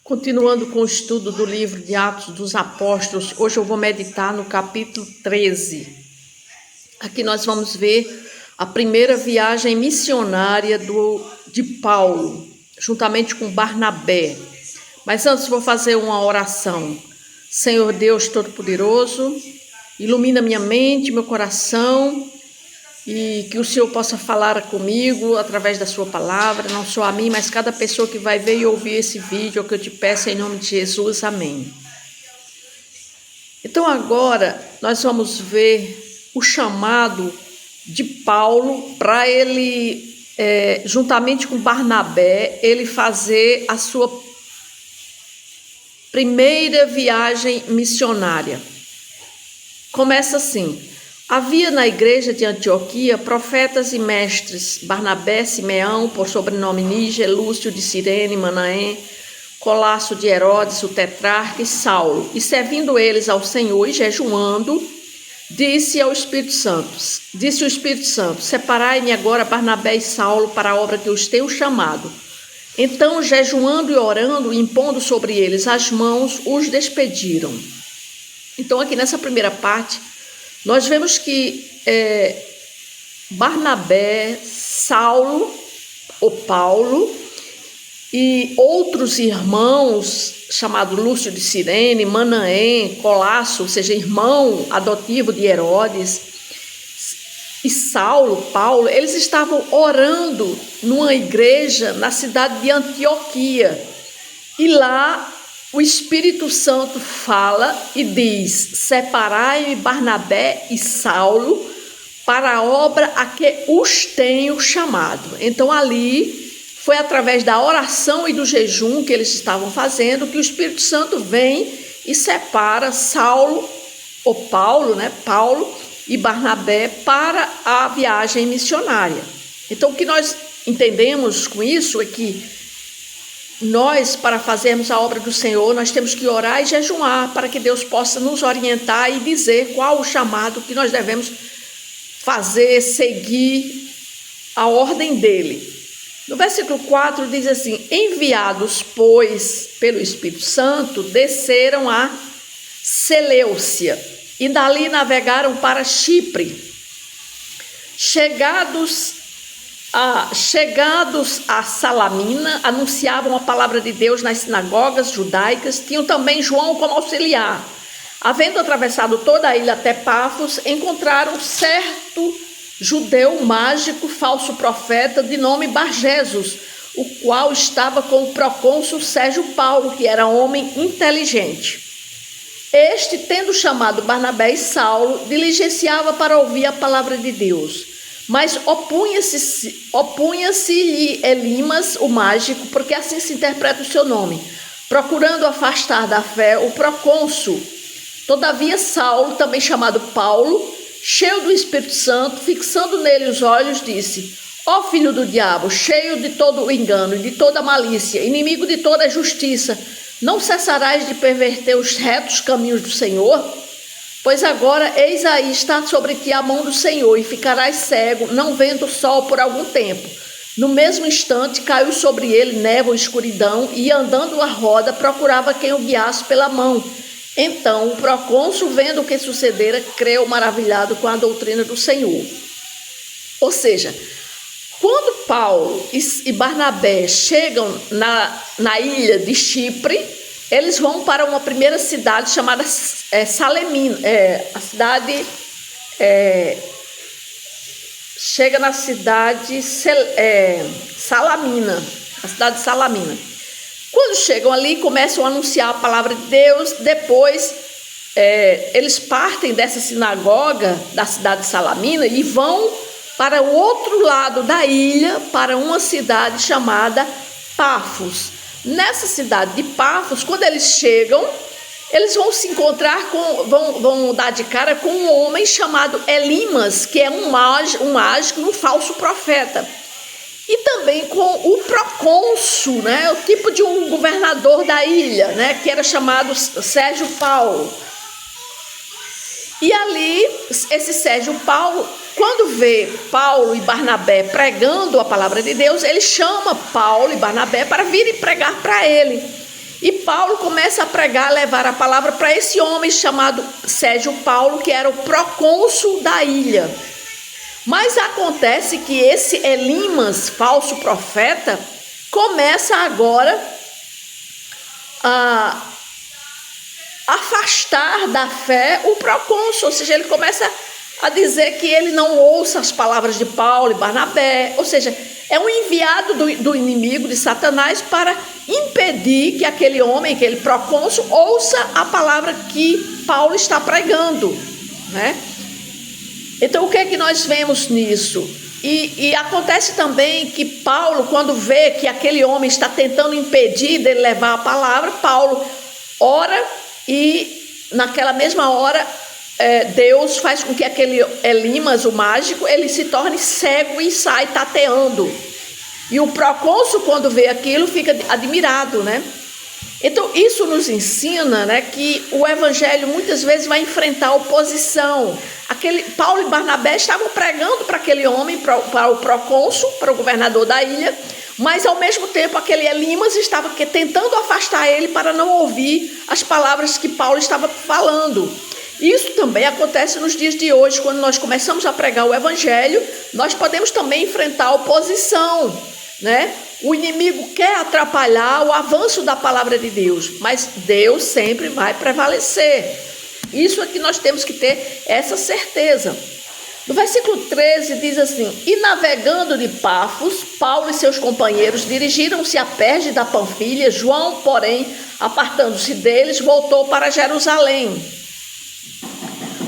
Continuando com o estudo do livro de Atos dos Apóstolos, hoje eu vou meditar no capítulo 13. Aqui nós vamos ver a primeira viagem missionária de Paulo, juntamente com Barnabé. Mas antes vou fazer uma oração. Senhor Deus Todo-Poderoso, ilumina minha mente, meu coração, e que o Senhor possa falar comigo através da sua palavra, não só a mim, mas cada pessoa que vai ver e ouvir esse vídeo, é o que eu te peço em nome de Jesus, amém. Então agora nós vamos ver o chamado de Paulo para ele, juntamente com Barnabé, ele fazer a sua primeira viagem missionária. Começa assim: havia na igreja de Antioquia profetas e mestres, Barnabé, Simeão, por sobrenome Níger, Lúcio de Cirene, Manaém, Colasso de Herodes, o tetrarca, e Saulo. E servindo eles ao Senhor e jejuando, disse o Espírito Santo, separai-me agora Barnabé e Saulo para a obra que os tenho chamado. Então, jejuando e orando, impondo sobre eles as mãos, os despediram. Então, aqui nessa primeira parte, nós vemos que Barnabé, Saulo, ou Paulo, e outros irmãos, chamados Lúcio de Cirene, Manaém, Colasso, ou seja, irmão adotivo de Herodes, e Paulo, eles estavam orando numa igreja na cidade de Antioquia. E lá o Espírito Santo fala e diz: separai Barnabé e Saulo para a obra a que os tenho chamado. Então ali foi através da oração e do jejum que eles estavam fazendo que o Espírito Santo vem e separa Saulo, ou Paulo, Paulo e Barnabé para a viagem missionária. Então o que nós entendemos com isso é que nós, para fazermos a obra do Senhor, nós temos que orar e jejuar para que Deus possa nos orientar e dizer qual o chamado que nós devemos fazer, seguir a ordem dele. No versículo 4 diz assim: enviados, pois, pelo Espírito Santo, desceram a Seleucia e dali navegaram para Chipre. Chegados a Salamina, anunciavam a palavra de Deus nas sinagogas judaicas. Tinham também João como auxiliar. Havendo atravessado toda a ilha até Pafos, encontraram certo judeu mágico, falso profeta, de nome Barjesus, o qual estava com o procônsul Sérgio Paulo, que era homem inteligente. Este, tendo chamado Barnabé e Saulo, diligenciava para ouvir a palavra de Deus. Mas opunha-se-lhe Elimas, o mágico, porque assim se interpreta o seu nome, procurando afastar da fé o procônsul. Todavia Saulo, também chamado Paulo, cheio do Espírito Santo, fixando nele os olhos, disse: ó filho do diabo, cheio de todo o engano e de toda a malícia, inimigo de toda a justiça, não cessarás de perverter os retos caminhos do Senhor? Pois agora, eis aí está sobre ti a mão do Senhor, e ficarás cego, não vendo o sol por algum tempo. No mesmo instante, caiu sobre ele névoa e escuridão, e andando à roda, procurava quem o guiasse pela mão. Então, o procônsul, vendo o que sucedera, creu maravilhado com a doutrina do Senhor. Ou seja, quando Paulo e Barnabé chegam na ilha de Chipre, eles vão para uma primeira cidade chamada Salamina. A cidade chega na cidade Salamina, a cidade de Salamina. Quando chegam ali, começam a anunciar a palavra de Deus. Depois, eles partem dessa sinagoga da cidade de Salamina e vão para o outro lado da ilha, para uma cidade chamada Pafos. Nessa cidade de Pafos, quando eles chegam, eles vão se encontrar vão dar de cara com um homem chamado Elimas, que é um mágico, um falso profeta. E também com o procônsul, o tipo de um governador da ilha, que era chamado Sérgio Paulo. E ali, esse Sérgio Paulo, quando vê Paulo e Barnabé pregando a palavra de Deus, ele chama Paulo e Barnabé para virem pregar para ele. E Paulo começa a pregar, levar a palavra para esse homem chamado Sérgio Paulo, que era o procônsul da ilha. Mas acontece que esse Elimas, falso profeta, começa agora a afastar da fé o procônsul, ou seja, ele começa a dizer que ele não ouça as palavras de Paulo e Barnabé, ou seja, é um enviado do inimigo, de Satanás, para impedir que aquele homem, aquele procônsul, ouça a palavra que Paulo está pregando, né? Então, o que é que nós vemos nisso? E acontece também que Paulo, quando vê que aquele homem está tentando impedir dele levar a palavra, Paulo ora e naquela mesma hora Deus faz com que aquele Elimas, o mágico, ele se torne cego e sai tateando. E o procônsul, quando vê aquilo, fica admirado, né? Então, isso nos ensina, né, que o evangelho muitas vezes vai enfrentar oposição. Paulo e Barnabé estavam pregando para aquele homem, para o procônsul, para o governador da ilha, mas ao mesmo tempo aquele Elimas estava tentando afastar ele para não ouvir as palavras que Paulo estava falando. Isso também acontece nos dias de hoje, quando nós começamos a pregar o evangelho, nós podemos também enfrentar a oposição, né? O inimigo quer atrapalhar o avanço da palavra de Deus, mas Deus sempre vai prevalecer. Isso é que nós temos que ter essa certeza. No versículo 13 diz assim: E navegando de Pafos, Paulo e seus companheiros dirigiram-se a Perge da Panfilha. João, porém, apartando-se deles, voltou para Jerusalém.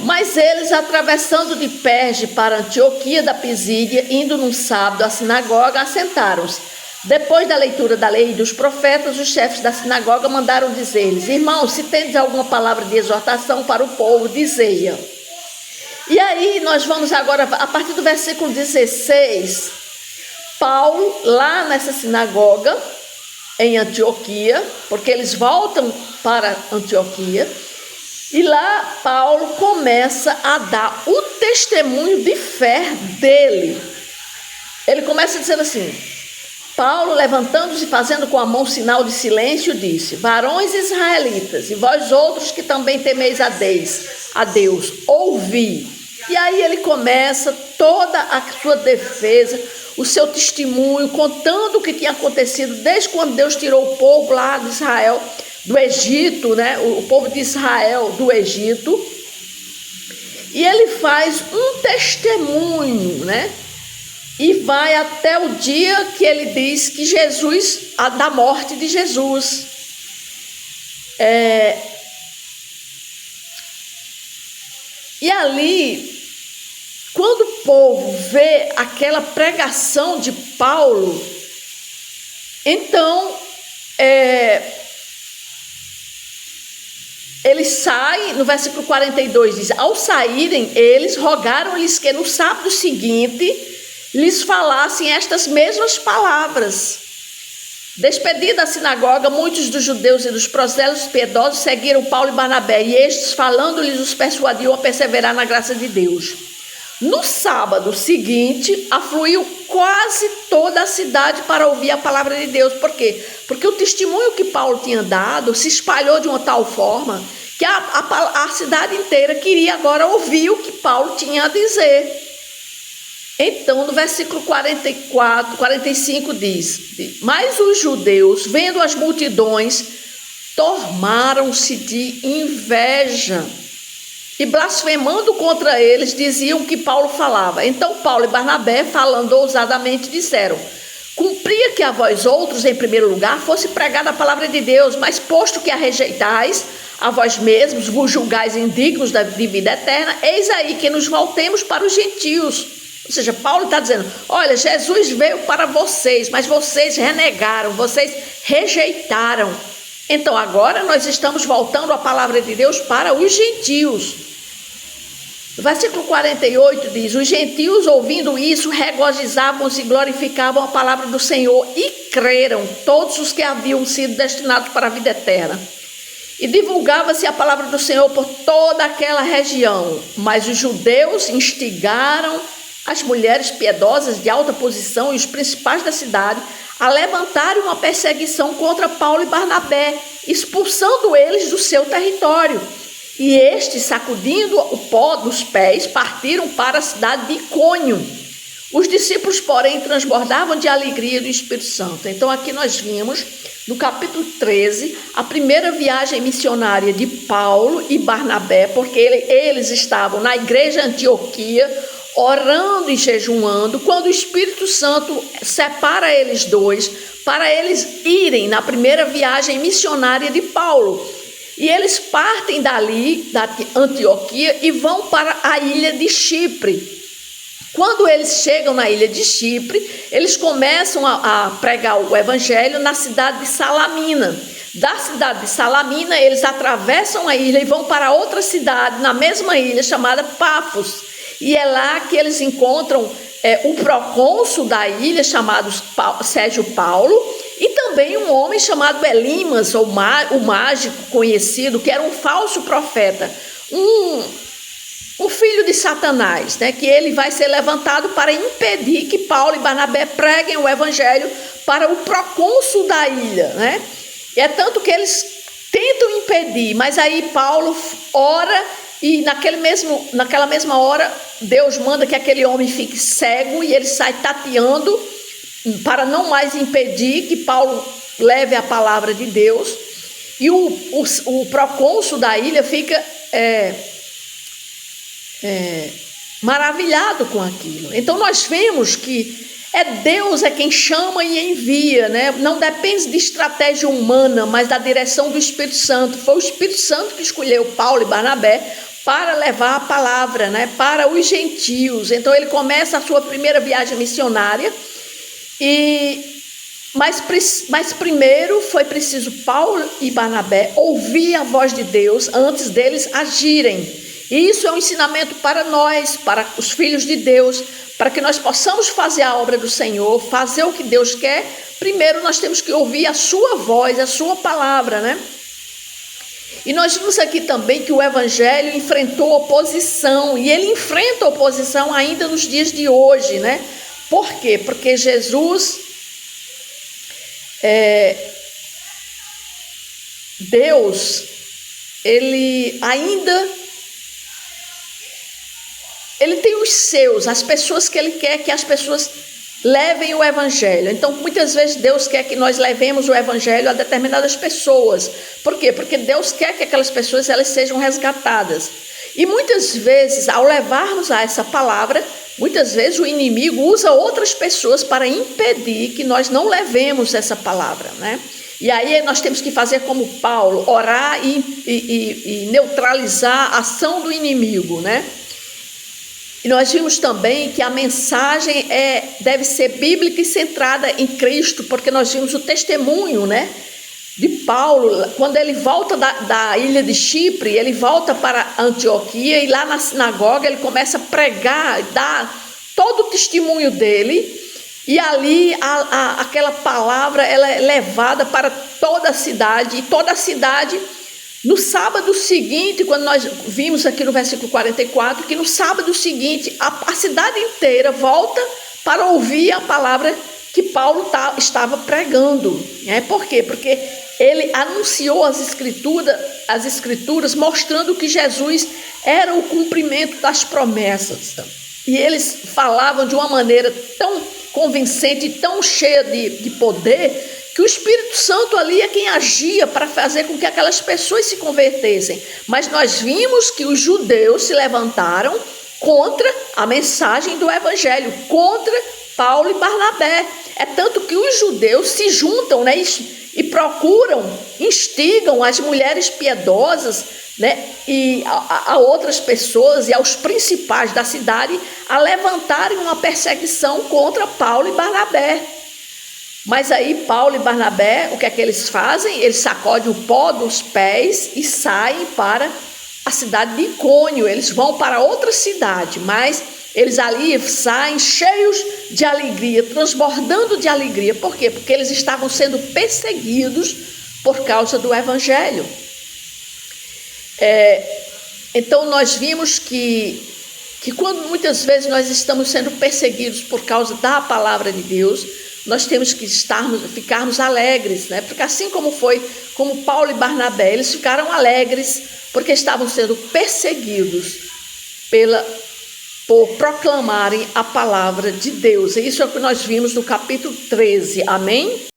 Mas eles, atravessando de Perge para Antioquia da Pisídia, indo num sábado à sinagoga, assentaram-se. Depois da leitura da lei e dos profetas, os chefes da sinagoga mandaram dizer-lhes: Irmãos, se tendes alguma palavra de exortação para o povo, dizei-a. E aí nós vamos agora, a partir do versículo 16, Paulo, lá nessa sinagoga, em Antioquia, porque eles voltam para Antioquia, e lá Paulo começa a dar o testemunho de fé dele. Ele começa dizendo assim: Paulo, levantando-se e fazendo com a mão sinal de silêncio, disse: Varões israelitas, e vós outros que também temeis a Deus, ouvi. E aí ele começa toda a sua defesa, o seu testemunho, contando o que tinha acontecido desde quando Deus tirou o povo lá de Israel, do Egito, né? O povo de Israel do Egito. E ele faz um testemunho, né? E vai até o dia que ele diz que Jesus, da morte de Jesus. E ali, quando o povo vê aquela pregação de Paulo, então eles saem, no versículo 42 diz: Ao saírem eles, rogaram-lhes que no sábado seguinte lhes falassem estas mesmas palavras. Despedida a sinagoga, muitos dos judeus e dos prosélitos piedosos seguiram Paulo e Barnabé, e estes, falando-lhes, os persuadiam a perseverar na graça de Deus. No sábado seguinte, afluiu quase toda a cidade para ouvir a palavra de Deus. Por quê? Porque o testemunho que Paulo tinha dado se espalhou de uma tal forma que a cidade inteira queria agora ouvir o que Paulo tinha a dizer. Então, no versículo 45 diz: Mas os judeus, vendo as multidões, tornaram-se de inveja e, blasfemando contra eles, diziam que Paulo falava. Então Paulo e Barnabé, falando ousadamente, disseram: Cumpria que a vós outros, em primeiro lugar, fosse pregada a palavra de Deus, mas posto que a rejeitais, a vós mesmos vos julgais indignos de vida eterna, eis aí que nos voltemos para os gentios. Ou seja, Paulo está dizendo: olha, Jesus veio para vocês, mas vocês renegaram, vocês rejeitaram. Então agora nós estamos voltando a palavra de Deus para os gentios. O versículo 48 diz: Os gentios, ouvindo isso, regozijavam-se e glorificavam a palavra do Senhor, e creram todos os que haviam sido destinados para a vida eterna. E divulgava-se a palavra do Senhor por toda aquela região. Mas os judeus instigaram as mulheres piedosas de alta posição e os principais da cidade a levantarem uma perseguição contra Paulo e Barnabé, expulsando eles do seu território. E estes, sacudindo o pó dos pés, partiram para a cidade de Icônio. Os discípulos, porém, transbordavam de alegria do Espírito Santo. Então aqui nós vimos, no capítulo 13, a primeira viagem missionária de Paulo e Barnabé, porque eles estavam na igreja de Antioquia, orando e jejuando, quando o Espírito Santo separa eles dois, para eles irem na primeira viagem missionária de Paulo. E eles partem dali, da Antioquia, e vão para a ilha de Chipre. Quando eles chegam na ilha de Chipre, eles começam a pregar o evangelho na cidade de Salamina. Da cidade de Salamina, eles atravessam a ilha e vão para outra cidade, na mesma ilha, chamada Pafos. E é lá que eles encontram o procônsul da ilha, chamado Sérgio Paulo, e também um homem chamado Elimas, ou o mágico conhecido, que era um falso profeta, um filho de Satanás, né, que ele vai ser levantado para impedir que Paulo e Barnabé preguem o evangelho para o procônsul da ilha, né? E é tanto que eles tentam impedir, mas aí Paulo ora e naquela mesma hora Deus manda que aquele homem fique cego e ele sai tateando para não mais impedir que Paulo leve a palavra de Deus. E o procônsul da ilha fica maravilhado com aquilo. Então nós vemos que Deus é quem chama e envia, né? Não depende de estratégia humana, mas da direção do Espírito Santo. Foi o Espírito Santo que escolheu Paulo e Barnabé para levar a palavra, né, para os gentios. Então ele começa a sua primeira viagem missionária, mas primeiro foi preciso Paulo e Barnabé ouvir a voz de Deus antes deles agirem. E isso é um ensinamento para nós, para os filhos de Deus, para que nós possamos fazer a obra do Senhor, fazer o que Deus quer. Primeiro nós temos que ouvir a sua voz, a sua palavra, né? E nós vimos aqui também que o evangelho enfrentou oposição, e ele enfrenta oposição ainda nos dias de hoje, né? Por quê? Porque Jesus, Deus, ele tem os seus, as pessoas que ele quer que as pessoas levem o evangelho. Então, muitas vezes Deus quer que nós levemos o evangelho a determinadas pessoas. Por quê? Porque Deus quer que aquelas pessoas elas sejam resgatadas. E muitas vezes, ao levarmos a essa palavra, muitas vezes o inimigo usa outras pessoas para impedir que nós não levemos essa palavra, né? E aí nós temos que fazer como Paulo, orar e neutralizar a ação do inimigo, né? E nós vimos também que a mensagem deve ser bíblica e centrada em Cristo, porque nós vimos o testemunho, né, de Paulo, quando ele volta da ilha de Chipre, ele volta para Antioquia e lá na sinagoga ele começa a pregar, dar todo o testemunho dele, e ali aquela palavra ela é levada para toda a cidade, e toda a cidade. No sábado seguinte, quando nós vimos aqui no versículo 44, que no sábado seguinte a cidade inteira volta para ouvir a palavra que Paulo estava pregando. Por quê? Porque ele anunciou as escrituras mostrando que Jesus era o cumprimento das promessas. E eles falavam de uma maneira tão convincente, tão cheia de poder, que o Espírito Santo ali é quem agia para fazer com que aquelas pessoas se convertessem. Mas nós vimos que os judeus se levantaram contra a mensagem do Evangelho, contra Paulo e Barnabé. É tanto que os judeus se juntam, né, e procuram, instigam as mulheres piedosas, né, e a outras pessoas e aos principais da cidade a levantarem uma perseguição contra Paulo e Barnabé. Mas aí Paulo e Barnabé, o que é que eles fazem? Eles sacodem o pó dos pés e saem para a cidade de Icônio. Eles vão para outra cidade, mas eles ali saem cheios de alegria, transbordando de alegria. Por quê? Porque eles estavam sendo perseguidos por causa do evangelho. Então nós vimos que quando muitas vezes nós estamos sendo perseguidos por causa da palavra de Deus, nós temos que ficarmos alegres, né? Porque assim como Paulo e Barnabé, eles ficaram alegres porque estavam sendo perseguidos por proclamarem a palavra de Deus. E isso é o que nós vimos no capítulo 13, amém?